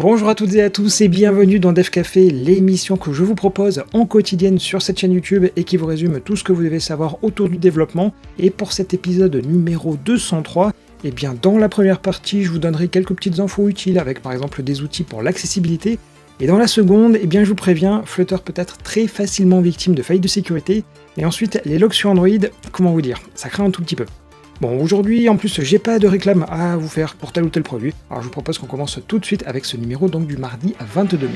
Bonjour à toutes et à tous et bienvenue dans Dev Café, l'émission que je vous propose en quotidienne sur cette chaîne YouTube et qui vous résume tout ce que vous devez savoir autour du développement. Et pour cet épisode numéro 203, eh bien dans la première partie, je vous donnerai quelques petites infos utiles avec par exemple des outils pour l'accessibilité. Et dans la seconde, eh bien je vous préviens, Flutter peut être très facilement victime de failles de sécurité. Et ensuite, les logs sur Android, comment vous dire, ça craint un tout petit peu. Bon, aujourd'hui, en plus, j'ai pas de réclame à vous faire pour tel ou tel produit, alors je vous propose qu'on commence tout de suite avec ce numéro donc du mardi 22 mai.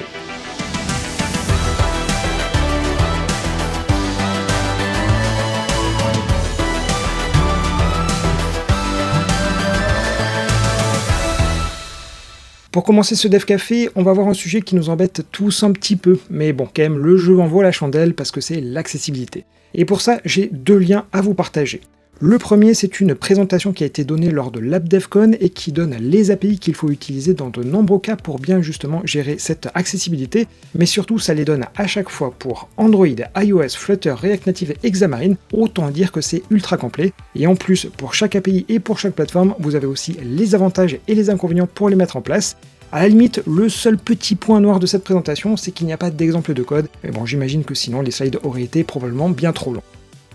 Pour commencer ce Dev Café, on va voir un sujet qui nous embête tous un petit peu, mais bon, quand même, le jeu en vaut la chandelle parce que c'est l'accessibilité. Et pour ça, j'ai deux liens à vous partager. Le premier, c'est une présentation qui a été donnée lors de l'AppDevCon et qui donne les API qu'il faut utiliser dans de nombreux cas pour bien justement gérer cette accessibilité, mais surtout ça les donne à chaque fois pour Android, iOS, Flutter, React Native et Xamarin, autant dire que c'est ultra complet, et en plus pour chaque API et pour chaque plateforme, vous avez aussi les avantages et les inconvénients pour les mettre en place. À la limite, le seul petit point noir de cette présentation, c'est qu'il n'y a pas d'exemple de code, mais bon j'imagine que sinon les slides auraient été probablement bien trop longs.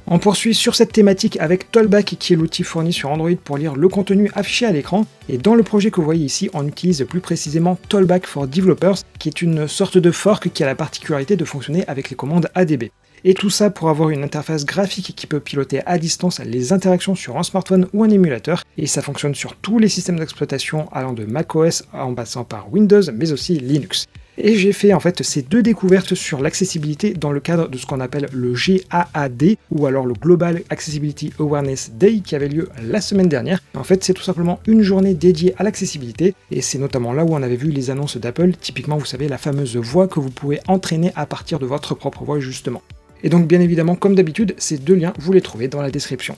On poursuit sur cette thématique avec Tollback qui est l'outil fourni sur Android pour lire le contenu affiché à l'écran, et dans le projet que vous voyez ici, on utilise plus précisément Tollback for Developers, qui est une sorte de fork qui a la particularité de fonctionner avec les commandes ADB. Et tout ça pour avoir une interface graphique qui peut piloter à distance les interactions sur un smartphone ou un émulateur, et ça fonctionne sur tous les systèmes d'exploitation allant de macOS en passant par Windows, mais aussi Linux. Et j'ai fait en fait ces deux découvertes sur l'accessibilité dans le cadre de ce qu'on appelle le GAAD, ou alors le Global Accessibility Awareness Day qui avait lieu la semaine dernière. En fait, c'est tout simplement une journée dédiée à l'accessibilité, et c'est notamment là où on avait vu les annonces d'Apple, typiquement vous savez la fameuse voix que vous pouvez entraîner à partir de votre propre voix justement. Et donc bien évidemment, comme d'habitude, ces deux liens, vous les trouvez dans la description.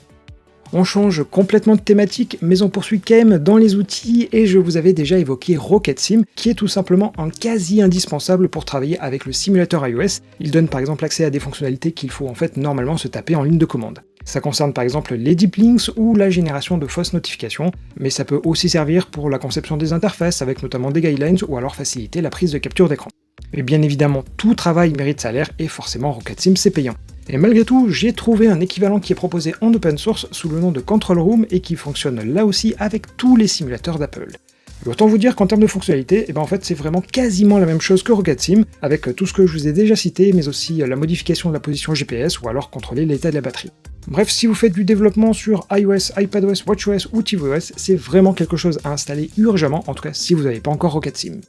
On change complètement de thématique, mais on poursuit quand même dans les outils, et je vous avais déjà évoqué RocketSim, qui est tout simplement un quasi indispensable pour travailler avec le simulateur iOS. Il donne par exemple accès à des fonctionnalités qu'il faut en fait normalement se taper en ligne de commande. Ça concerne par exemple les deep links ou la génération de fausses notifications, mais ça peut aussi servir pour la conception des interfaces, avec notamment des guidelines, ou alors faciliter la prise de capture d'écran. Et bien évidemment, tout travail mérite salaire, et forcément RocketSim c'est payant. Et malgré tout, j'ai trouvé un équivalent qui est proposé en open source sous le nom de Control Room et qui fonctionne là aussi avec tous les simulateurs d'Apple. Et autant vous dire qu'en termes de fonctionnalité, en fait c'est vraiment quasiment la même chose que RocketSim, avec tout ce que je vous ai déjà cité, mais aussi la modification de la position GPS ou alors contrôler l'état de la batterie. Bref, si vous faites du développement sur iOS, iPadOS, WatchOS ou tvOS, c'est vraiment quelque chose à installer urgemment, en tout cas si vous n'avez pas encore RocketSim.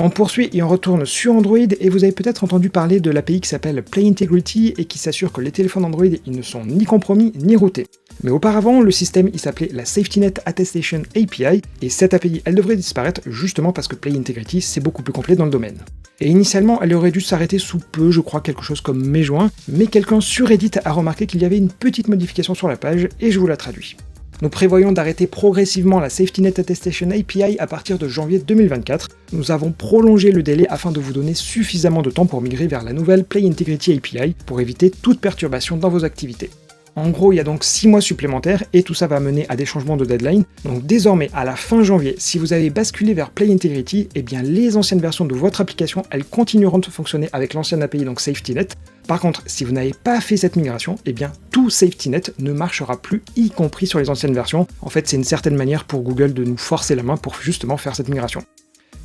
On poursuit et on retourne sur Android, et vous avez peut-être entendu parler de l'API qui s'appelle Play Integrity et qui s'assure que les téléphones Android ils ne sont ni compromis ni routés. Mais auparavant, le système il s'appelait la SafetyNet Attestation API, et cette API elle devrait disparaître justement parce que Play Integrity c'est beaucoup plus complet dans le domaine. Et initialement, elle aurait dû s'arrêter sous peu, je crois quelque chose comme mai-juin, mais quelqu'un sur Reddit a remarqué qu'il y avait une petite modification sur la page, et je vous la traduis. Nous prévoyons d'arrêter progressivement la SafetyNet Attestation API à partir de janvier 2024. Nous avons prolongé le délai afin de vous donner suffisamment de temps pour migrer vers la nouvelle Play Integrity API pour éviter toute perturbation dans vos activités. En gros, il y a donc 6 mois supplémentaires et tout ça va mener à des changements de deadline. Donc désormais, à la fin janvier, si vous avez basculé vers Play Integrity, eh bien les anciennes versions de votre application, elles continueront de fonctionner avec l'ancienne API, donc SafetyNet. Par contre, si vous n'avez pas fait cette migration, eh bien tout SafetyNet ne marchera plus, y compris sur les anciennes versions. En fait, c'est une certaine manière pour Google de nous forcer la main pour justement faire cette migration.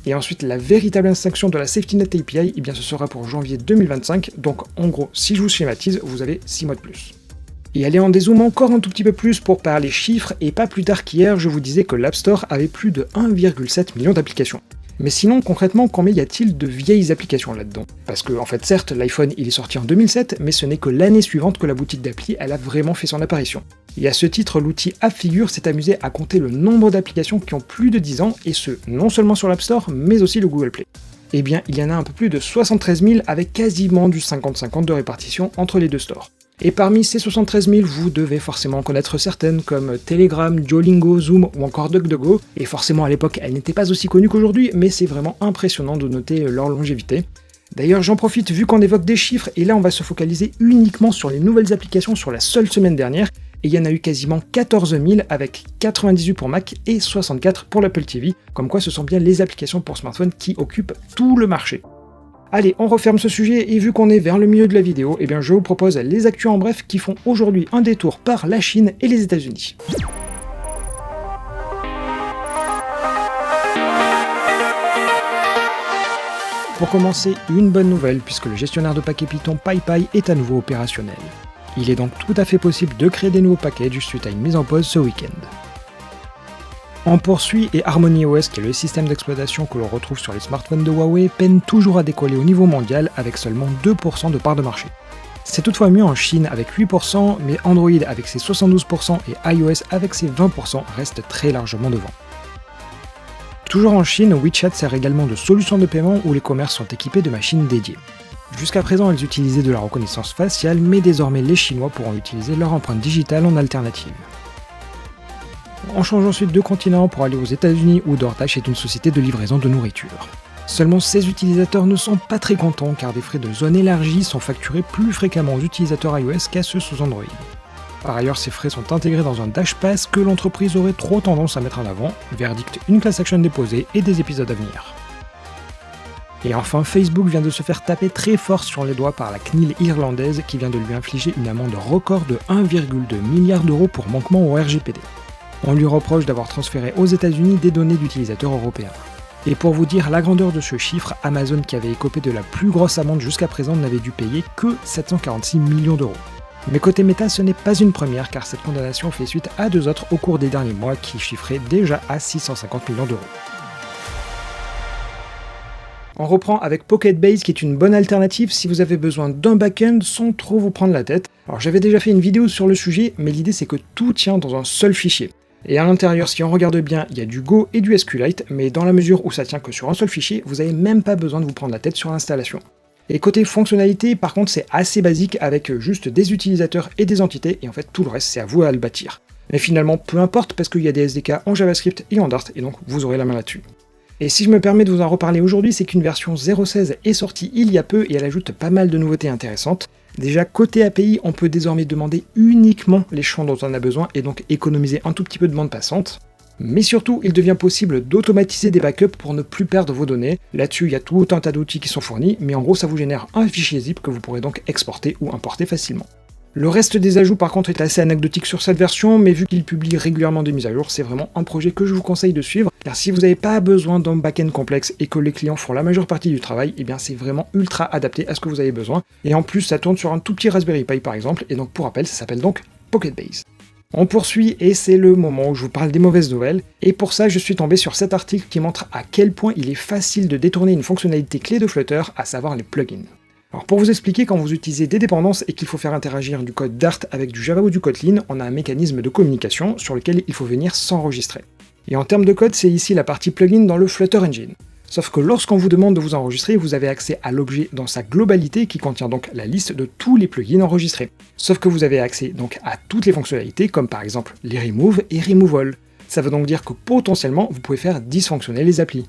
Et ensuite, la véritable extinction de la SafetyNet API, eh bien ce sera pour janvier 2025. Donc en gros, si je vous schématise, vous avez 6 mois de plus. Et allez, en dézoome encore un tout petit peu plus pour parler chiffres, et pas plus tard qu'hier, je vous disais que l'App Store avait plus de 1,7 million d'applications. Mais sinon, concrètement, combien y a-t-il de vieilles applications là-dedans? Parce que, en fait, certes, l'iPhone il est sorti en 2007, mais ce n'est que l'année suivante que la boutique d'appli elle a vraiment fait son apparition. Et à ce titre, l'outil AppFigure s'est amusé à compter le nombre d'applications qui ont plus de 10 ans, et ce, non seulement sur l'App Store, mais aussi le Google Play. Eh bien, il y en a un peu plus de 73 000 avec quasiment du 50-50 de répartition entre les deux stores. Et parmi ces 73 000, vous devez forcément connaître certaines comme Telegram, Duolingo, Zoom ou encore DuckDuckGo, et forcément à l'époque elles n'étaient pas aussi connues qu'aujourd'hui, mais c'est vraiment impressionnant de noter leur longévité. D'ailleurs j'en profite vu qu'on évoque des chiffres, et là on va se focaliser uniquement sur les nouvelles applications sur la seule semaine dernière, et il y en a eu quasiment 14 000 avec 98 pour Mac et 64 pour l'Apple TV, comme quoi ce sont bien les applications pour smartphone qui occupent tout le marché. Allez, on referme ce sujet et vu qu'on est vers le milieu de la vidéo, eh bien je vous propose les actus en bref qui font aujourd'hui un détour par la Chine et les États-Unis. Pour commencer, une bonne nouvelle puisque le gestionnaire de paquets Python PyPy est à nouveau opérationnel. Il est donc tout à fait possible de créer des nouveaux packages suite à une mise en pause ce week-end. On poursuit et HarmonyOS, qui est le système d'exploitation que l'on retrouve sur les smartphones de Huawei, peine toujours à décoller au niveau mondial avec seulement 2% de part de marché. C'est toutefois mieux en Chine avec 8%, mais Android avec ses 72% et iOS avec ses 20% restent très largement devant. Toujours en Chine, WeChat sert également de solution de paiement où les commerces sont équipés de machines dédiées. Jusqu'à présent, elles utilisaient de la reconnaissance faciale, mais désormais les Chinois pourront utiliser leur empreinte digitale en alternative. On change ensuite de continent pour aller aux États-Unis où DoorDash est une société de livraison de nourriture. Seulement ces utilisateurs ne sont pas très contents car des frais de zone élargie sont facturés plus fréquemment aux utilisateurs iOS qu'à ceux sous Android. Par ailleurs, ces frais sont intégrés dans un Dash Pass que l'entreprise aurait trop tendance à mettre en avant, verdict une class action déposée et des épisodes à venir. Et enfin, Facebook vient de se faire taper très fort sur les doigts par la CNIL irlandaise qui vient de lui infliger une amende record de 1,2 milliard d'euros pour manquement au RGPD. On lui reproche d'avoir transféré aux États-Unis des données d'utilisateurs européens. Et pour vous dire la grandeur de ce chiffre, Amazon qui avait écopé de la plus grosse amende jusqu'à présent n'avait dû payer que 746 millions d'euros. Mais côté méta, ce n'est pas une première car cette condamnation fait suite à deux autres au cours des derniers mois qui chiffraient déjà à 650 millions d'euros. On reprend avec Pocket Base qui est une bonne alternative si vous avez besoin d'un back-end sans trop vous prendre la tête. Alors j'avais déjà fait une vidéo sur le sujet, mais l'idée c'est que tout tient dans un seul fichier. Et à l'intérieur, si on regarde bien, il y a du Go et du SQLite, mais dans la mesure où ça tient que sur un seul fichier, vous n'avez même pas besoin de vous prendre la tête sur l'installation. Et côté fonctionnalité, par contre, c'est assez basique avec juste des utilisateurs et des entités, et en fait tout le reste c'est à vous à le bâtir. Mais finalement, peu importe parce qu'il y a des SDK en JavaScript et en Dart, et donc vous aurez la main là-dessus. Et si je me permets de vous en reparler aujourd'hui, c'est qu'une version 0.16 est sortie il y a peu et elle ajoute pas mal de nouveautés intéressantes. Déjà, côté API, on peut désormais demander uniquement les champs dont on a besoin et donc économiser un tout petit peu de bande passante. Mais surtout, il devient possible d'automatiser des backups pour ne plus perdre vos données. Là-dessus, il y a tout un tas d'outils qui sont fournis, mais en gros, ça vous génère un fichier zip que vous pourrez donc exporter ou importer facilement. Le reste des ajouts par contre est assez anecdotique sur cette version, mais vu qu'il publie régulièrement des mises à jour, c'est vraiment un projet que je vous conseille de suivre, car si vous n'avez pas besoin d'un back-end complexe et que les clients font la majeure partie du travail, et bien c'est vraiment ultra adapté à ce que vous avez besoin, et en plus ça tourne sur un tout petit Raspberry Pi par exemple, et donc pour rappel ça s'appelle donc Pocket Base. On poursuit et c'est le moment où je vous parle des mauvaises nouvelles, et pour ça je suis tombé sur cet article qui montre à quel point il est facile de détourner une fonctionnalité clé de Flutter, à savoir les plugins. Alors pour vous expliquer, quand vous utilisez des dépendances et qu'il faut faire interagir du code Dart avec du Java ou du Kotlin, on a un mécanisme de communication sur lequel il faut venir s'enregistrer. Et en termes de code, c'est ici la partie plugin dans le Flutter Engine. Sauf que lorsqu'on vous demande de vous enregistrer, vous avez accès à l'objet dans sa globalité qui contient donc la liste de tous les plugins enregistrés. Sauf que vous avez accès donc à toutes les fonctionnalités comme par exemple les remove et removal. Ça veut donc dire que potentiellement vous pouvez faire dysfonctionner les applis.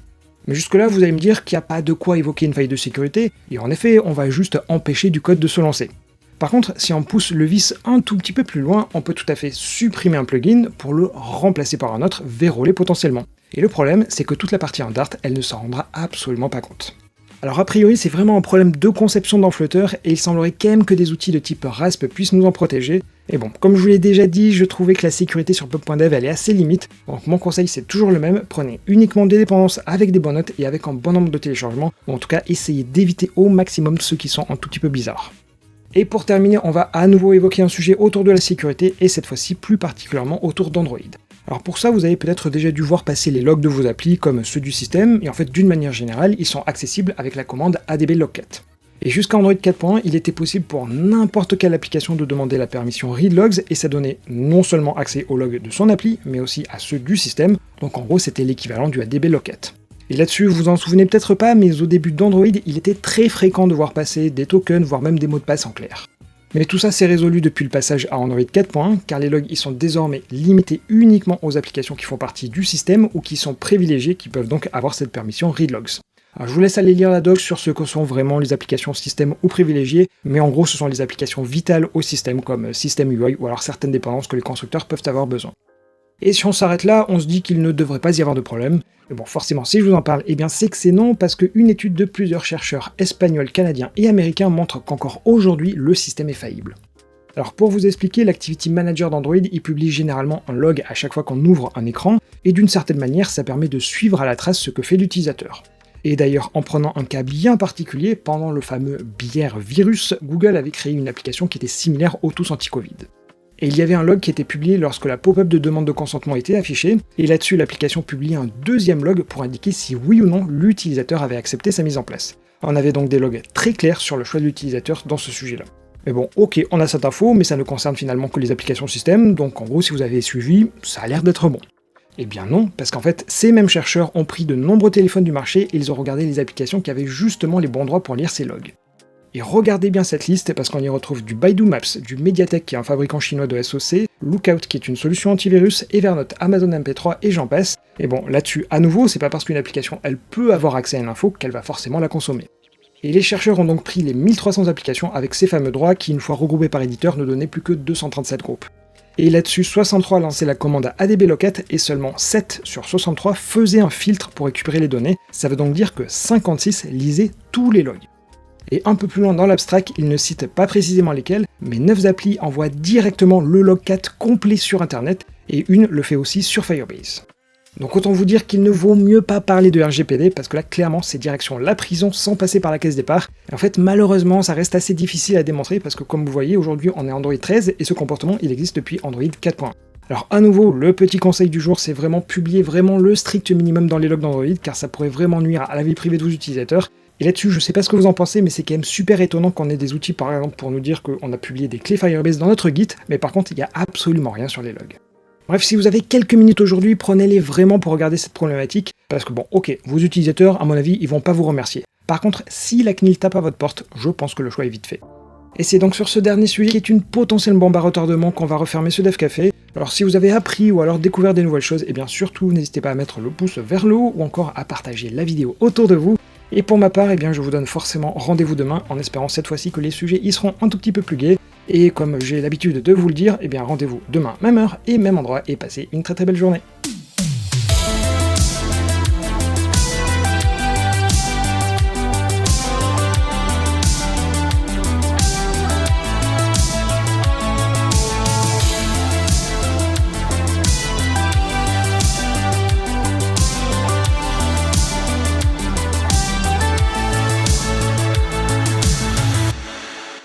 Mais jusque-là, vous allez me dire qu'il n'y a pas de quoi évoquer une faille de sécurité, et en effet, on va juste empêcher du code de se lancer. Par contre, si on pousse le vice un tout petit peu plus loin, on peut tout à fait supprimer un plugin pour le remplacer par un autre vérolé potentiellement. Et le problème, c'est que toute la partie en Dart, elle ne s'en rendra absolument pas compte. Alors a priori, c'est vraiment un problème de conception dans Flutter, et il semblerait quand même que des outils de type Rasp puissent nous en protéger. Et bon, comme je vous l'ai déjà dit, je trouvais que la sécurité sur pub.dev elle est assez limite, donc mon conseil c'est toujours le même, prenez uniquement des dépendances avec des bonnes notes et avec un bon nombre de téléchargements, ou en tout cas essayez d'éviter au maximum ceux qui sont un tout petit peu bizarres. Et pour terminer, on va à nouveau évoquer un sujet autour de la sécurité, et cette fois-ci plus particulièrement autour d'Android. Alors pour ça, vous avez peut-être déjà dû voir passer les logs de vos applis comme ceux du système, et en fait d'une manière générale, ils sont accessibles avec la commande ADB Logcat. Et jusqu'à Android 4.1, il était possible pour n'importe quelle application de demander la permission read logs, et ça donnait non seulement accès aux logs de son appli, mais aussi à ceux du système, donc en gros c'était l'équivalent du ADB Logcat. Et là-dessus, vous vous en souvenez peut-être pas, mais au début d'Android, il était très fréquent de voir passer des tokens, voire même des mots de passe en clair. Mais tout ça s'est résolu depuis le passage à Android 4.1, car les logs ils sont désormais limités uniquement aux applications qui font partie du système ou qui sont privilégiées, qui peuvent donc avoir cette permission read logs. Alors, je vous laisse aller lire la doc sur ce que sont vraiment les applications système ou privilégiées, mais en gros ce sont les applications vitales au système comme System UI ou alors certaines dépendances que les constructeurs peuvent avoir besoin. Et si on s'arrête là, on se dit qu'il ne devrait pas y avoir de problème. Mais bon, forcément, si je vous en parle, eh bien c'est que c'est non, parce qu'une étude de plusieurs chercheurs espagnols, canadiens et américains montre qu'encore aujourd'hui, le système est faillible. Alors pour vous expliquer, l'Activity Manager d'Android, il publie généralement un log à chaque fois qu'on ouvre un écran, et d'une certaine manière, ça permet de suivre à la trace ce que fait l'utilisateur. Et d'ailleurs, en prenant un cas bien particulier, pendant le fameux bière virus, Google avait créé une application qui était similaire au Tous Anti-Covid. Et il y avait un log qui était publié lorsque la pop-up de demande de consentement était affichée, et là-dessus l'application publiait un deuxième log pour indiquer si oui ou non l'utilisateur avait accepté sa mise en place. On avait donc des logs très clairs sur le choix de l'utilisateur dans ce sujet-là. Mais bon, ok, on a cette info, mais ça ne concerne finalement que les applications système, donc en gros si vous avez suivi, ça a l'air d'être bon. Eh bien non, parce qu'en fait, ces mêmes chercheurs ont pris de nombreux téléphones du marché et ils ont regardé les applications qui avaient justement les bons droits pour lire ces logs. Et regardez bien cette liste parce qu'on y retrouve du Baidu Maps, du Mediatek qui est un fabricant chinois de SoC, Lookout qui est une solution antivirus, Evernote, Amazon MP3 et j'en passe. Et bon, là-dessus, à nouveau, c'est pas parce qu'une application elle peut avoir accès à une info qu'elle va forcément la consommer. Et les chercheurs ont donc pris les 1300 applications avec ces fameux droits qui, une fois regroupés par éditeur, ne donnaient plus que 237 groupes. Et là-dessus, 63 lançaient la commande ADB-Locat et seulement 7 sur 63 faisaient un filtre pour récupérer les données, ça veut donc dire que 56 lisaient tous les logs. Et un peu plus loin dans l'abstract, il ne cite pas précisément lesquels, mais 9 applis envoient directement le logcat complet sur internet, et une le fait aussi sur Firebase. Donc autant vous dire qu'il ne vaut mieux pas parler de RGPD, parce que là clairement c'est direction la prison sans passer par la caisse départ. Et en fait malheureusement ça reste assez difficile à démontrer, parce que comme vous voyez aujourd'hui on est Android 13, et ce comportement il existe depuis Android 4.1. Alors à nouveau, le petit conseil du jour, c'est vraiment publier vraiment le strict minimum dans les logs d'Android, car ça pourrait vraiment nuire à la vie privée de vos utilisateurs. Et là-dessus, je sais pas ce que vous en pensez, mais c'est quand même super étonnant qu'on ait des outils par exemple pour nous dire qu'on a publié des clés Firebase dans notre Git, mais par contre il n'y a absolument rien sur les logs. Bref, si vous avez quelques minutes aujourd'hui, prenez-les vraiment pour regarder cette problématique, parce que bon, ok, vos utilisateurs, à mon avis, ils vont pas vous remercier. Par contre, si la CNIL tape à votre porte, je pense que le choix est vite fait. Et c'est donc sur ce dernier sujet qui est une potentielle bombe à retardement qu'on va refermer ce Dev Café. Alors si vous avez appris ou alors découvert des nouvelles choses, et bien surtout n'hésitez pas à mettre le pouce vers le haut ou encore à partager la vidéo autour de vous. Et pour ma part, eh bien je vous donne forcément rendez-vous demain en espérant cette fois-ci que les sujets y seront un tout petit peu plus gais. Et comme j'ai l'habitude de vous le dire, eh bien rendez-vous demain, même heure et même endroit, et passez une très très belle journée.